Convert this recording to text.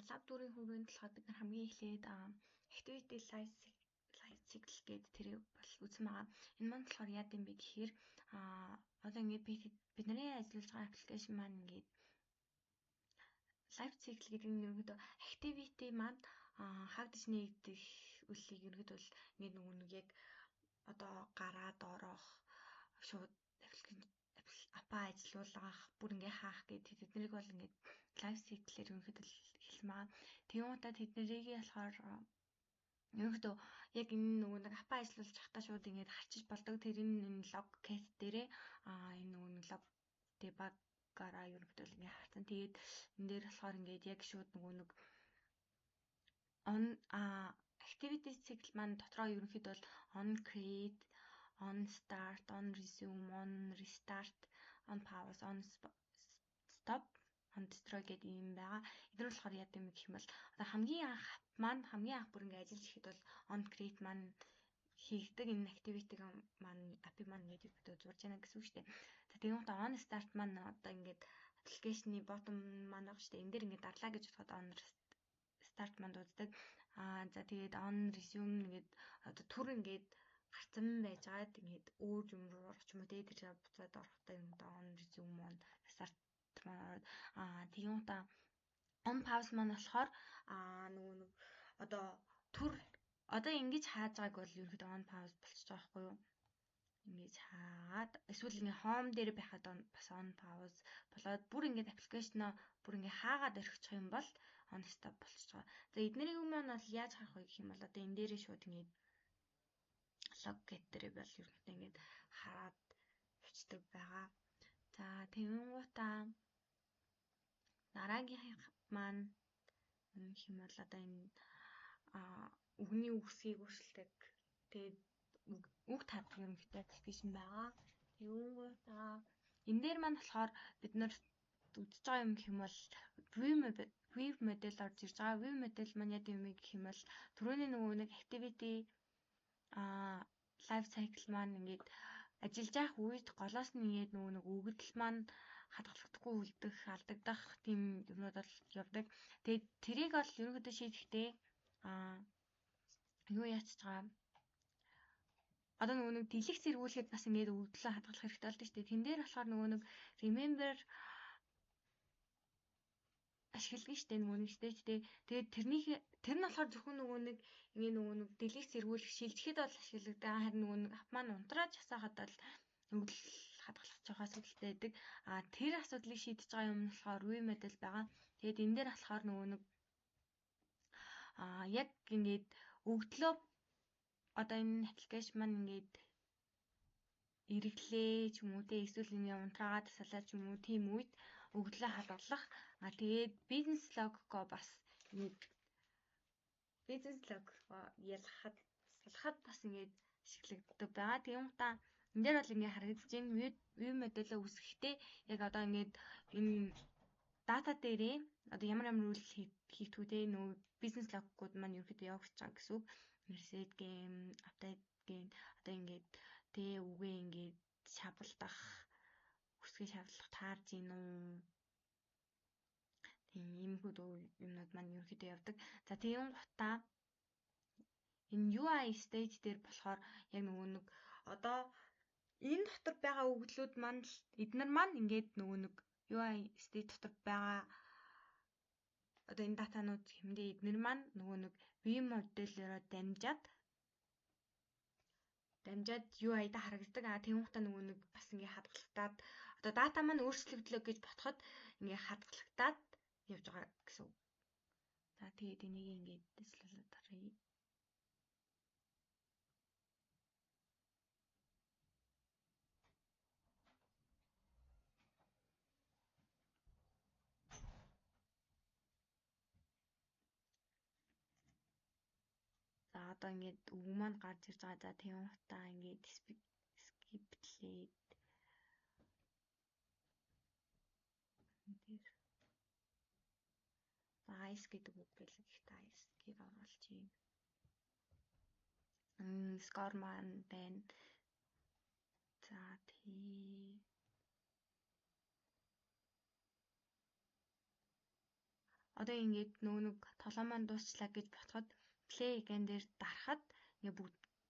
лав дүүрийн хүрээнд болохоор бид нар хамгийн эхлээд activity life cycle гэдэг тэрийг бол үзэн байгаа. Энэ маань болохоор яа гэм бэ гэхээр одоо ингээд бидний ажиллаж байгаа аппликейшн маань ингээд life cycle гэдэг нь ерөнхийдөө activity маань хаагдаж нэгдэх үлийг ерөнхийдөө бол ингээд нэг яг одоо гараад орох шууд апаа ажиллуулах бүр ингээ хаах гэдэг тэднийг бол ингээд life cycle-ээр ерөнхийдөө хэлмээ. Тэгвэл та тэднийг болохоор ерөнхийдөө яг энэ нэг апаа ажиллуулж захтаа шууд ингээд харчиж болдог. Тэрийн энэ log cat дээрээ энэ нэг log debug-аараа ерөнхийдөө ингээ харсан. Тэгээд энэ дээр болохоор ингээд яг шууд нэг on activity cycle маань дотроо ерөнхийдөө бол on create, on start, on resume, on restart, on pause, on stop, on destroy гэдэг юм байгаа. Эдгээр болохоор яа гэм гэх юм бол одоо хамгийн анх бүр ингээ ажиллаж ихэд бол on create маань хийгдэг энэ activity-г маань API маань гэдэг зурж яана гэсэн үг шүү дээ. За тэгээд on start маань одоо ингээд application-ы bottom маань байгаа шүү дээ. Энэ дээр ингээд дарлаа гэж бодоход on start маань дууддаг. За тэгээд on resume ингээд одоо түр ингээд гарцсан байж байгаад ингээд өөр юм руу орох юм уу те тэр буцаад орохдоо юм да on resume on start маань тэгээд on pause маань болохоор нэг одоо түр одоо ингэж хааж байгааг бол ерөөдөө on pause болчихж байгаа байхгүй юу? Ингэж хаад эсвэл ингээ home дээр байхад бас on pause болоод бүр ингээд аппликейшноо бүр ингээ хаагаад орхичих юм бол on stop болчихж байгаа. За эднэрийг маань бол яаж харах вэ гэх юм бол одоо энэ дээрээ шууд ингээд log get дээр бол ерөнхийдөө ингээд хараад авчдаг байгаа. За тэгэнгუутаа дараагийн маань юм бол одоо энэ үгний үгсийг өөрчилдөг. Тэгээд үг тавьдаг ерөнхийдөө аппликейшн байгаа. Тэгэнгуутаа энэ дээр маань болохоор бид нар үзэж байгаа юм гэх юм бол view model орж ирж байгаа. View model маань яа гэм гэх юм бол түрүүний нэг activity life cycle маань ингээд ажиллаж явах үед голоос нь ингээд нэг өгөгдөл маань хадгалагдахгүй үлдэх, алдагдах тийм юмнууд бол явдаг. Тэгээд тэрийг бол ерөнхийдөө шийдэхдээ юу яачих байгаа. Одоо нэг дэлгэх зэргүүлэхэд бас ингээд өгөгдлөө хадгалах хэрэгтэй болдог шүү дээ. Тэн дээр болохоор нэг remember ашигладаг шүү дээ нэг stage дээ. Тэгээд тэр нь болохоор зөвхөн нэг ингээ дэлгэх зэргүүлэх шилжихэд бол ашигладаг. Харин нэг ап маань унтрааж хасаахад бол өгөгдөл хадгалах жоохон асуудалтай байдаг. Тэр асуудлыг шийдэж байгаа юм нь болохоор view model байгаа. Тэгээд энэ дээр болохоор нэг яг ингээд өгөгдлөө одоо энэ аппликейшн маань ингээд эргэлээ ч юм уу те эсвэл ингээ унтраагаад тасалаа ч юм уу тийм үед өгөгдлөө хадгалах. Тэгээд бизнес логго бас нэг бизнес лого ялахад бас ингээд ашиглагддаг байгаа. Тэгэнгუутаа энэ дээр бол ингээ харагдаж байна. View модель үүсгэхдээ яг одоо ингээд энэ дата дээрээ одоо ямар үйл хийгдгүү те нөгөө бизнес логгууд маань ерөөдөө явагдаж байгаа гэсэн үг. Reset game, update game одоо ингээд тэ үгээ ингээд шавлдах, үсгээ шавлах таарж гин үү. Тийм иймэрхүү юмнууд маань ерөөдөө явдаг. За тэгэнгуутаа энэ UI stage дээр болохоор яг нэг одоо энэ дотор байгаа өгөгдлүүд маань эднэр маань ингээд нэг UI stage дотор байгаа одоо энэ датанууд хэмдээ эднэр маань нэг view моделлороо дамжаад UI-да харагддаг. Тэгэнгуутаа нэг бас ингээ хадгалагдаад одоо дата маань өөрчлөгдлөө гэж ботход ингээ хадгалагдаад явж байгаа гэсэн үг. За тэгээд энийг ингээд дислэлд харъя. За одоо ингээд үг маань гарч ирж байгаа. За тэгэнгуутаа ингээд skip-лээд ice гэдэг үг гэлээ гэхдээ ice-ийг оруулчихъя. Score маань байна. За одоо ингээд нөгөө нэг тоглоом маань дуусчлаа гэж ботход play again дээр дарахад ингээд бүгд